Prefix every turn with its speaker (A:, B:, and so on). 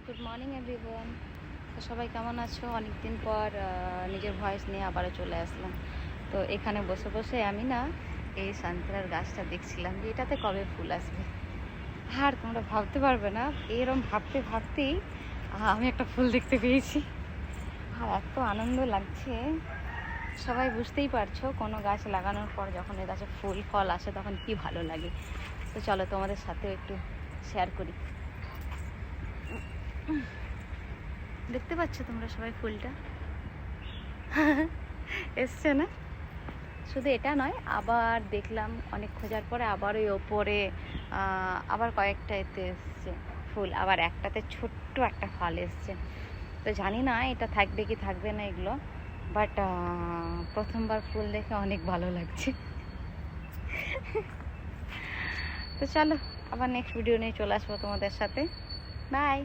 A: Good morning everyone. তো সবাই কেমন আছো? অনেক দিন পর নিজের ভয়েস নিয়ে আবারও চলে আসলাম। তো এখানে বসে বসে আমি না এই সানফ্লাওয়ার গাছটা দেখছিলাম যে এটাতে কবে ফুল আসবে। আর তোমরা ভাবতে পারবে না, এরকম ভাবতে ভাবতেই আমি একটা ফুল দেখতে পেয়েছি। আর এত আনন্দ লাগছে, সবাই বুঝতেই পারছো কোনো গাছ লাগানোর পর যখন এর গাছে ফুল ফল আসে তখন কি ভালো লাগে। তো চলো তোমাদের সাথেও একটু শেয়ার করি। দেখতে পাচ্ছ তোমরা সবাই ফুলটা এসছে না? শুধু এটা নয়, আবার দেখলাম অনেক খোঁজার পরে আবার ওই ওপরে আবার কয়েকটা এতে এসছে ফুল, আবার একটাতে ছোট্ট একটা ফল এসছে। তো জানি না এটা থাকবে কি থাকবে না এগুলো, বাট প্রথমবার ফুল দেখে অনেক ভালো লাগছে। তো চলো আবার নেক্সট ভিডিও নিয়ে চলে আসবো তোমাদের সাথে। বাই।